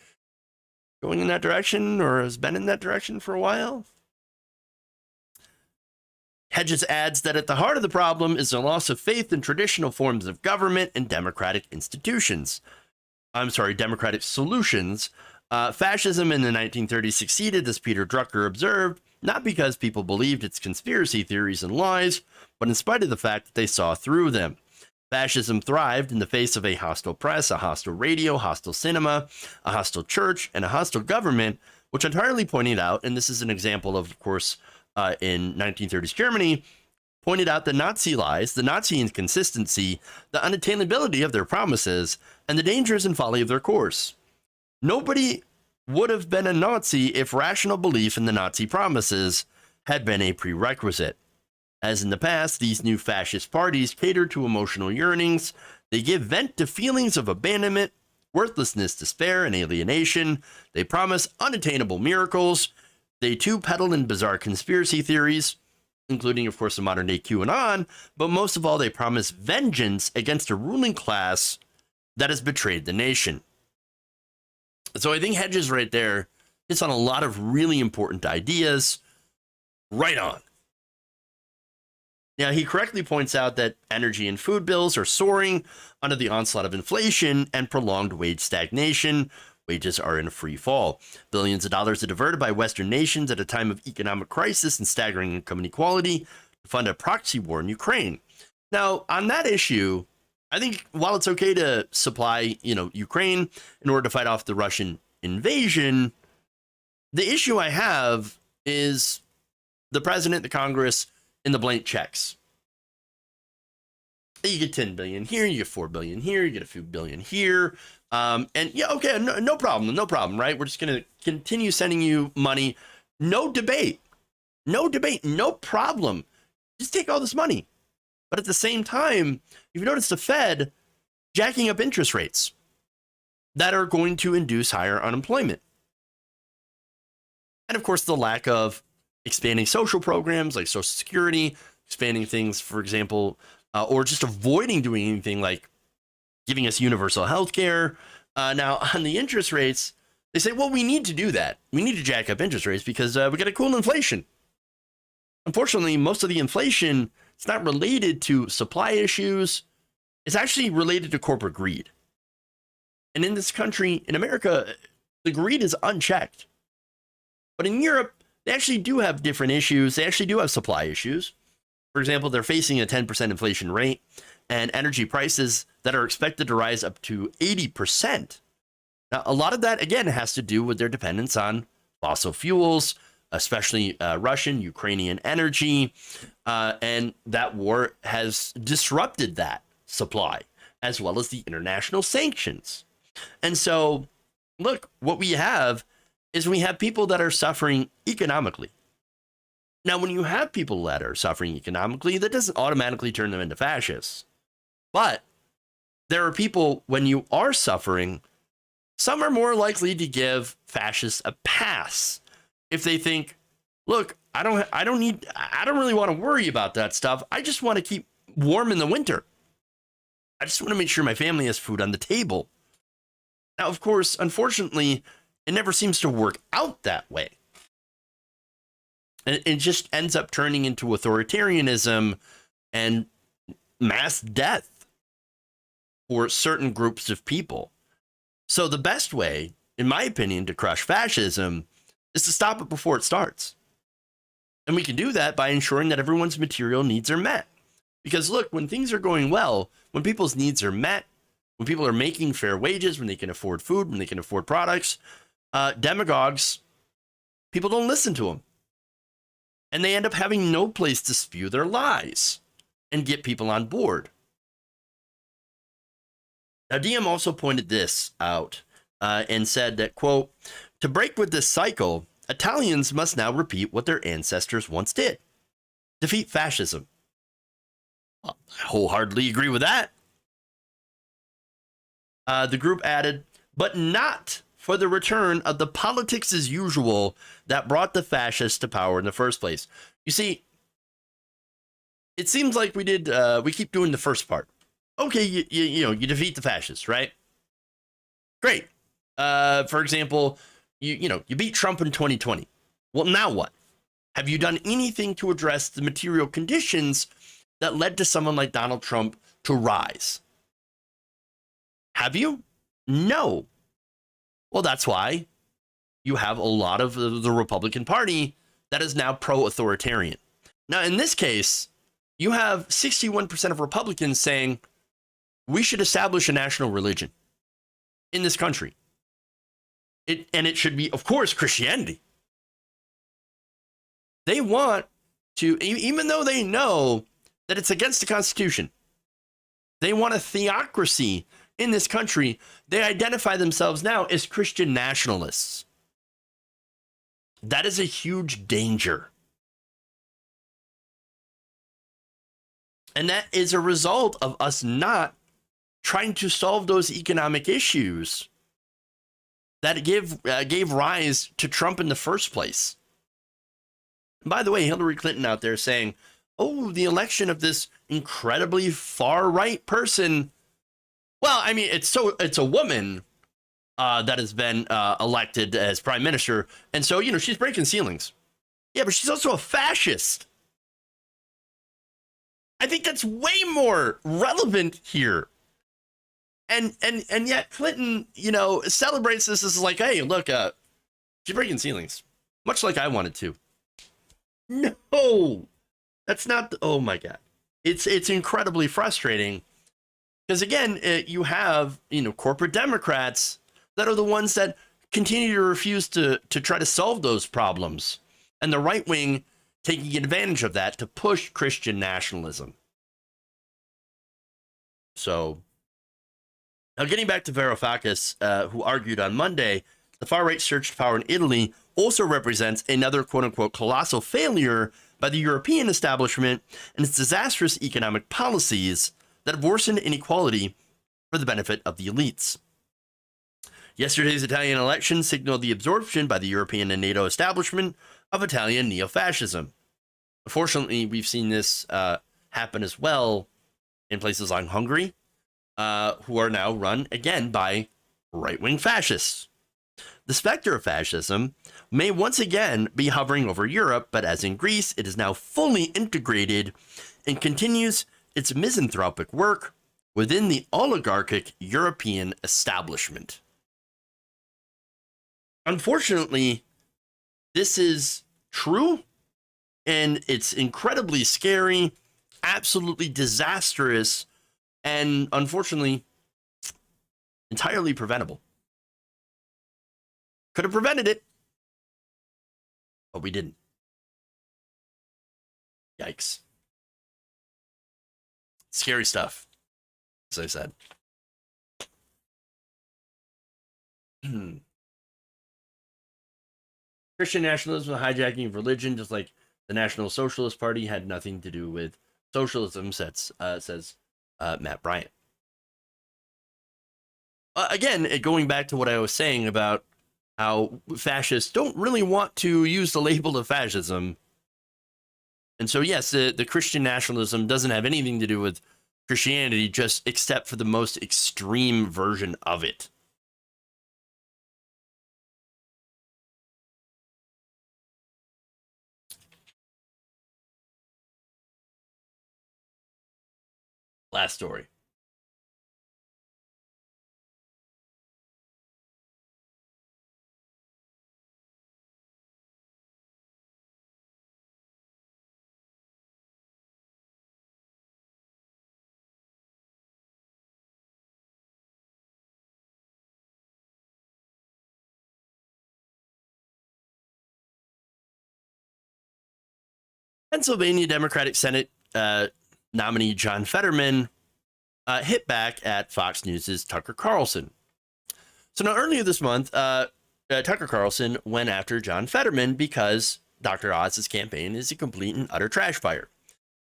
going in that direction or has been in that direction for a while? Hedges adds that at the heart of the problem is a loss of faith in traditional forms of government and democratic solutions. Fascism in the 1930s succeeded, as Peter Drucker observed, not because people believed its conspiracy theories and lies, but in spite of the fact that they saw through them. Fascism thrived in the face of a hostile press, a hostile radio, hostile cinema, a hostile church, and a hostile government, which entirely pointed out, and this is an example of course, in 1930s Germany, pointed out the Nazi lies, the Nazi inconsistency, the unattainability of their promises, and the dangers and folly of their course. Nobody would have been a Nazi if rational belief in the Nazi promises had been a prerequisite. As in the past, these new fascist parties cater to emotional yearnings. They give vent to feelings of abandonment, worthlessness, despair, and alienation. They promise unattainable miracles. They too peddle in bizarre conspiracy theories, including, of course, the modern-day QAnon, but most of all, they promise vengeance against a ruling class that has betrayed the nation. So I think Hedges right there hits on a lot of really important ideas. Right on. Now, he correctly points out that energy and food bills are soaring under the onslaught of inflation and prolonged wage stagnation. Wages are in a free fall. Billions of dollars are diverted by Western nations at a time of economic crisis and staggering income inequality to fund a proxy war in Ukraine. Now, on that issue, I think while it's okay to supply, Ukraine in order to fight off the Russian invasion, the issue I have is the president, the Congress, and the blank checks. You get 10 billion here, you get 4 billion here, you get a few billion here. And yeah, okay, no problem, right? We're just going to continue sending you money. No debate, no problem. Just take all this money. But at the same time, you've noticed the Fed jacking up interest rates that are going to induce higher unemployment. And of course, the lack of expanding social programs like Social Security, expanding things, for example, or just avoiding doing anything like giving us universal health care. Now, on the interest rates, they say, well, we need to do that. We need to jack up interest rates because we got to cool inflation. Unfortunately, most of the inflation, it's not related to supply issues. It's actually related to corporate greed. And in this country, in America, the greed is unchecked. But in Europe, they actually do have different issues. They actually do have supply issues. For example, they're facing a 10% inflation rate and energy prices that are expected to rise up to 80%. Now, a lot of that, again, has to do with their dependence on fossil fuels, especially Russian, Ukrainian energy. And that war has disrupted that supply, as well as the international sanctions. And so, look, what we have is we have people that are suffering economically. Now, when you have people that are suffering economically, that doesn't automatically turn them into fascists. But there are people, when you are suffering, some are more likely to give fascists a pass if they think, look, I don't really want to worry about that stuff. I just want to keep warm in the winter. I just want to make sure my family has food on the table. Now, of course, unfortunately, it never seems to work out that way. And it just ends up turning into authoritarianism and mass death for certain groups of people. So the best way, in my opinion, to crush fascism is to stop it before it starts. And we can do that by ensuring that everyone's material needs are met. Because look, when things are going well, when people's needs are met, when people are making fair wages, when they can afford food, when they can afford products, demagogues, people don't listen to them. And they end up having no place to spew their lies and get people on board. Now, Diem also pointed this out and said that, quote, to break with this cycle, Italians must now repeat what their ancestors once did. Defeat fascism. Well, I wholeheartedly agree with that. The group added, but not for the return of the politics as usual that brought the fascists to power in the first place. You see, it seems like we keep doing the first part. Okay, you defeat the fascists, right? Great. For example, you beat Trump in 2020. Well, now what? Have you done anything to address the material conditions that led to someone like Donald Trump to rise? Have you? No. Well, that's why you have a lot of the Republican Party that is now pro-authoritarian. Now, in this case, you have 61% of Republicans saying we should establish a national religion in this country. And it should be, of course, Christianity. They want to, even though they know that it's against the Constitution, they want a theocracy in this country. They identify themselves now as Christian nationalists. That is a huge danger. And that is a result of us not trying to solve those economic issues that gave rise to Trump in the first place. And by the way, Hillary Clinton out there saying, oh, the election of this incredibly far-right person. Well, I mean, it's a woman that has been elected as prime minister. And so, she's breaking ceilings. Yeah, but she's also a fascist. I think that's way more relevant here. And yet Clinton, celebrates this as like, hey, look, she's breaking ceilings, much like I wanted to. No, that's not. Oh my God, it's incredibly frustrating because again, you have corporate Democrats that are the ones that continue to refuse to try to solve those problems, and the right wing taking advantage of that to push Christian nationalism. So. Now, getting back to Varoufakis, who argued on Monday, the far-right surge to power in Italy also represents another quote-unquote colossal failure by the European establishment and its disastrous economic policies that have worsened inequality for the benefit of the elites. Yesterday's Italian election signaled the absorption by the European and NATO establishment of Italian neo-fascism. Unfortunately, we've seen this happen as well in places like Hungary, who are now run again by right-wing fascists. The specter of fascism may once again be hovering over Europe, but as in Greece, it is now fully integrated and continues its misanthropic work within the oligarchic European establishment. Unfortunately, this is true, and it's incredibly scary, absolutely disastrous, and unfortunately, entirely preventable. Could have prevented it, but we didn't. Yikes. Scary stuff, as I said. Christian nationalism, hijacking of religion, just like the National Socialist Party, had nothing to do with socialism, says Matt Bryant. Again, going back to what I was saying about how fascists don't really want to use the label of fascism. And so, yes, the Christian nationalism doesn't have anything to do with Christianity, just except for the most extreme version of it. Last story. Pennsylvania Democratic Senate nominee John Fetterman hit back at Fox News' Tucker Carlson. So now earlier this month, Tucker Carlson went after John Fetterman because Dr. Oz's campaign is a complete and utter trash fire.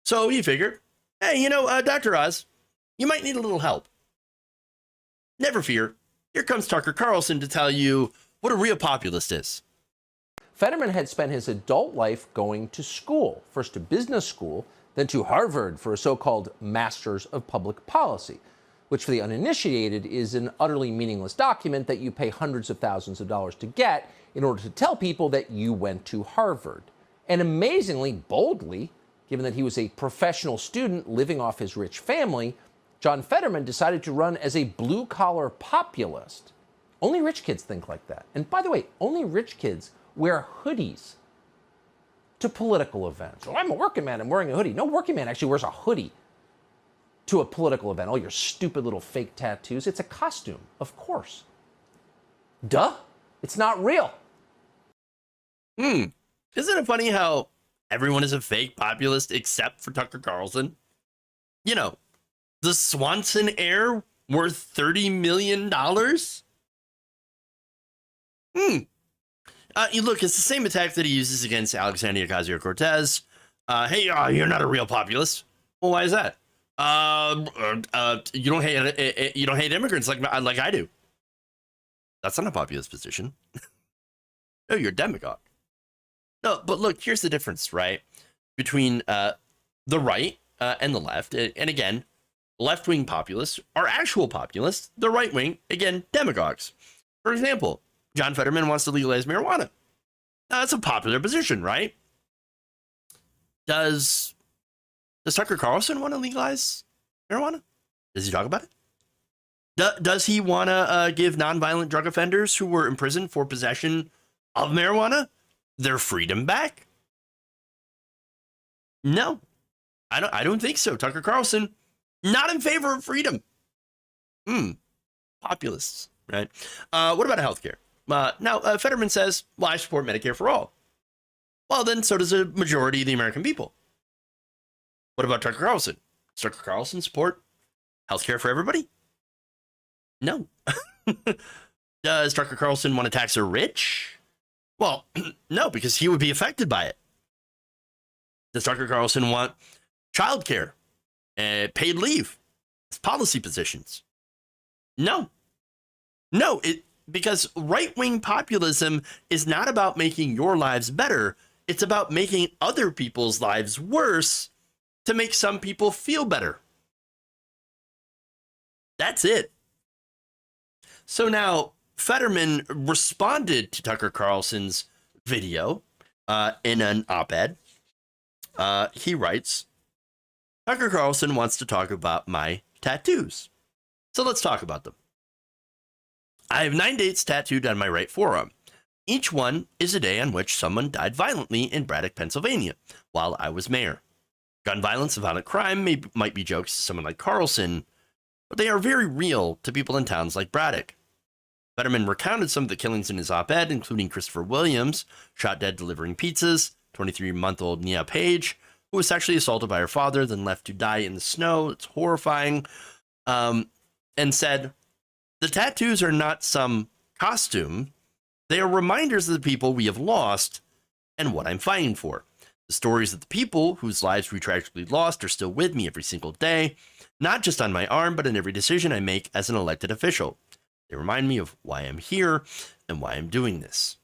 So he figured, hey, Dr. Oz, you might need a little help. Never fear. Here comes Tucker Carlson to tell you what a real populist is. Fetterman had spent his adult life going to school, first to business school, then to Harvard for a so-called Masters of Public Policy, which for the uninitiated is an utterly meaningless document that you pay hundreds of thousands of dollars to get in order to tell people that you went to Harvard. And amazingly, boldly, given that he was a professional student living off his rich family, John Fetterman decided to run as a blue-collar populist. Only rich kids think like that. And by the way, only rich kids wear hoodies to political events. Oh, I'm a working man, I'm wearing a hoodie. No working man actually wears a hoodie to a political event. All your stupid little fake tattoos. It's a costume, of course. Duh. It's not real. Isn't it funny how everyone is a fake populist except for Tucker Carlson? The Swanson heir worth $30 million? You look, it's the same attack that he uses against Alexandria Ocasio-Cortez. Hey, you're not a real populist. Well, why is that? You don't hate immigrants like I do. That's not a populist position. No, you're a demagogue. No, but look, here's the difference, right? Between the right and the left. And again, left-wing populists are actual populists. The right-wing, again, demagogues. For example, John Fetterman wants to legalize marijuana. Now, that's a popular position, right? Does Tucker Carlson want to legalize marijuana? Does he talk about it? Does he want to give nonviolent drug offenders who were imprisoned for possession of marijuana their freedom back? No, I don't think so. Tucker Carlson, not in favor of freedom. Populists, right? What about healthcare? Now, Fetterman says, well, I support Medicare for all. Well, then so does a majority of the American people. What about Tucker Carlson? Does Tucker Carlson support healthcare for everybody? No. Does Tucker Carlson want to tax the rich? Well, no, because he would be affected by it. Does Tucker Carlson want childcare, paid leave, policy positions? No. Because right-wing populism is not about making your lives better. It's about making other people's lives worse to make some people feel better. That's it. So now Fetterman responded to Tucker Carlson's video in an op-ed. He writes, Tucker Carlson wants to talk about my tattoos. So let's talk about them. I have 9 dates tattooed on my right forearm. Each one is a day on which someone died violently in Braddock, Pennsylvania, while I was mayor. Gun violence and violent crime might be jokes to someone like Carlson, but they are very real to people in towns like Braddock. Fetterman recounted some of the killings in his op-ed, including Christopher Williams, shot dead delivering pizzas, 23-month-old Nia Page, who was sexually assaulted by her father, then left to die in the snow. It's horrifying. And said, the tattoos are not some costume. They are reminders of the people we have lost and what I'm fighting for. The stories of the people whose lives we tragically lost are still with me every single day, not just on my arm, but in every decision I make as an elected official. They remind me of why I'm here and why I'm doing this.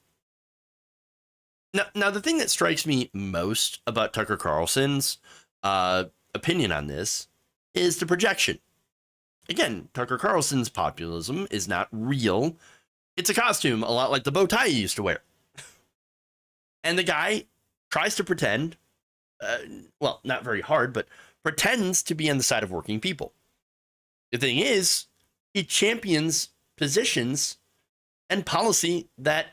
Now the thing that strikes me most about Tucker Carlson's opinion on this is the projection. Again, Tucker Carlson's populism is not real. It's a costume, a lot like the bow tie he used to wear. And the guy tries to pretend, well, not very hard, but pretends to be on the side of working people. The thing is, he champions positions and policy that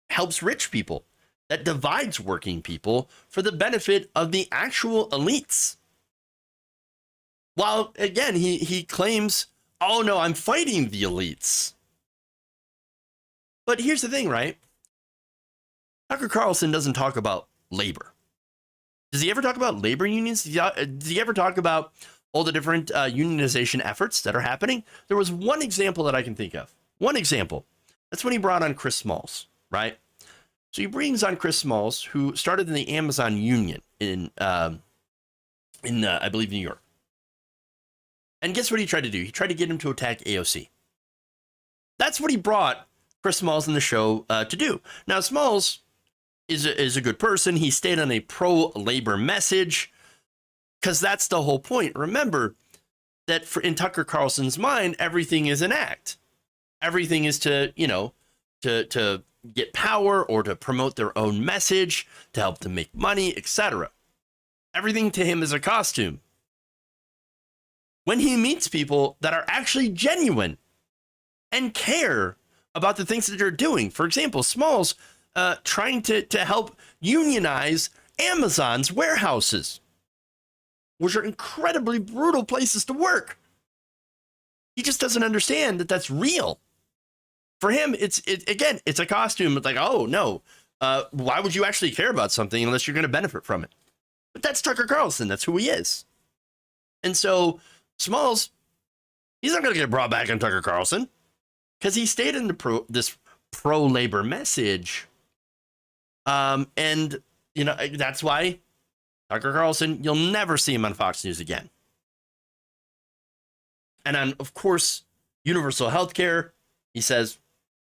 helps rich people, that divides working people for the benefit of the actual elites. While, again, he claims, oh no, I'm fighting the elites. But here's the thing, right? Tucker Carlson doesn't talk about labor. Does he ever talk about labor unions? Does he ever talk about all the different unionization efforts that are happening? There was one example that I can think of. One example. That's when he brought on Chris Smalls, right? So he brings on Chris Smalls, who started in the Amazon union in I believe, New York. And guess what he tried to do? He tried to get him to attack AOC. That's what he brought Chris Smalls in the show to do. Now, Smalls is a good person. He stayed on a pro-labor message because that's the whole point. Remember that in Tucker Carlson's mind, everything is an act. Everything is to, to get power or to promote their own message, to help them make money, etc. Everything to him is a costume. When he meets people that are actually genuine and care about the things that they're doing, for example, Smalls trying to help unionize Amazon's warehouses, which are incredibly brutal places to work. He just doesn't understand that that's real. For him, it's a costume. It's like, oh no, why would you actually care about something unless you're going to benefit from it? But that's Tucker Carlson. That's who he is. And so Smalls, he's not going to get brought back on Tucker Carlson because he stayed in this pro-labor message. And that's why Tucker Carlson, you'll never see him on Fox News again. And on, of course, universal health care, he says,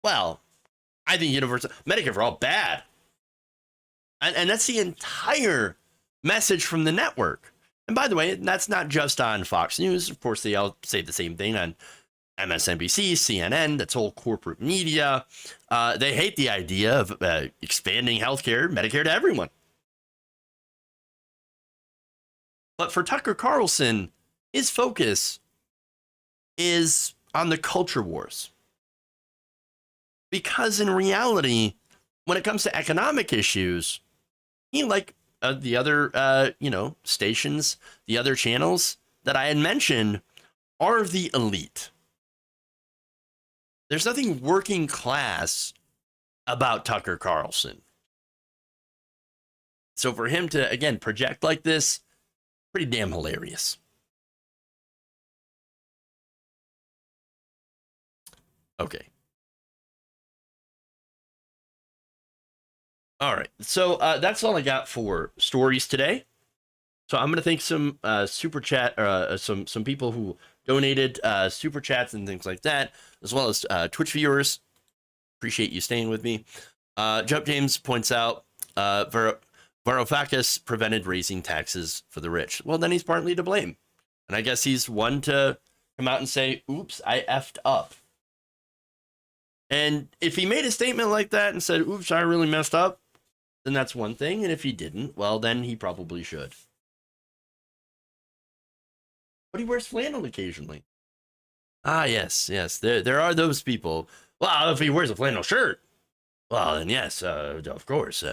well, I think universal Medicare for all bad. And that's the entire message from the network. And by the way, that's not just on Fox News. Of course, they all say the same thing on MSNBC, CNN, that's all corporate media. They hate the idea of expanding healthcare, Medicare to everyone. But for Tucker Carlson, his focus is on the culture wars. Because in reality, when it comes to economic issues, he, like the other, stations, the other channels that I had mentioned, are the elite. There's nothing working class about Tucker Carlson. So for him to, again, project like this, pretty damn hilarious. Okay. All right. So that's all I got for stories today. So I'm going to thank some super chat, some people who donated super chats and things like that, as well as Twitch viewers. Appreciate you staying with me. Jump James points out Varoufakis prevented raising taxes for the rich. Well, then he's partly to blame. And I guess he's one to come out and say, oops, I effed up. And if he made a statement like that and said, oops, I really messed up, then that's one thing. And if he didn't, well, then he probably should. But he wears flannel occasionally. Ah, yes. There are those people. Well, if he wears a flannel shirt, well, then yes, of course.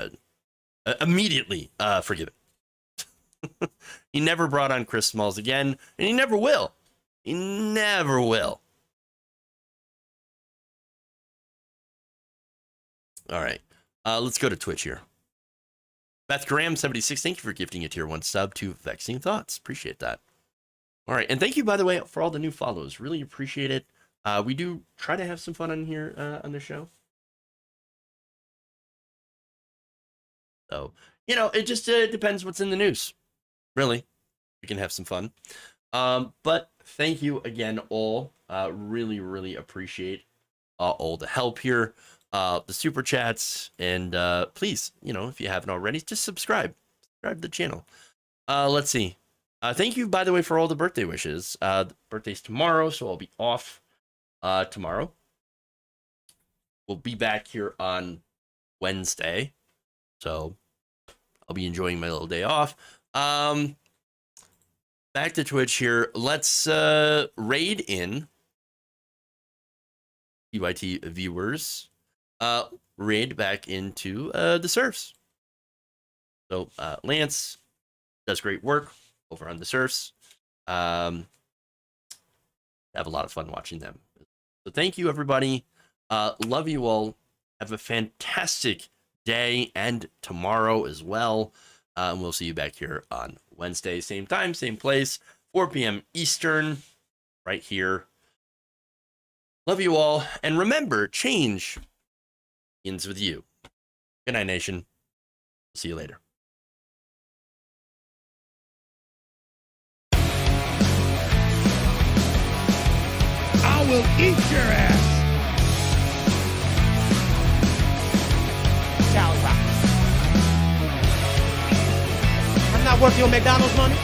Immediately forgive it. He never brought on Chris Smalls again, and he never will. He never will. All right. Let's go to Twitch here. Beth Graham 76, thank you for gifting a tier 1 sub to Vexing Thoughts. Appreciate that. All right, and thank you, by the way, for all the new follows. Really appreciate it. We do try to have some fun on here on the show. So, it just depends what's in the news. Really, we can have some fun. But thank you again, all. Really, really appreciate all the help here, the super chats, and please, if you haven't already, just subscribe to the channel. Let's see. Thank you, by the way, for all the birthday wishes. The birthday's tomorrow, so I'll be off tomorrow. We'll be back here on Wednesday, so I'll be enjoying my little day off. Back to Twitch here. Let's raid in PYT viewers. Raid back into the serfs. So Lance does great work over on the serfs. Have a lot of fun watching them. So thank you, everybody. Love you all. Have a fantastic day and tomorrow as well. And we'll see you back here on Wednesday, same time, same place, 4 p.m. Eastern, right here. Love you all. And remember, change begins with you. Good night, nation. See you later. I will eat your ass. I'm not worth your McDonald's money.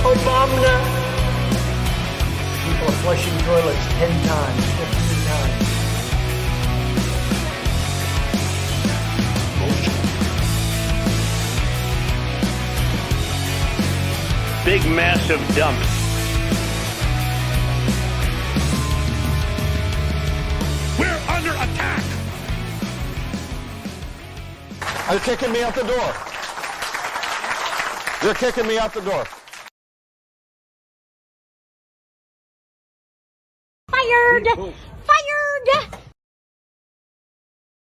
Obama. People are flushing toilets 10 times, 15 times. Big, massive dump. We're under attack. You're kicking me out the door. You're kicking me out the door. Fired!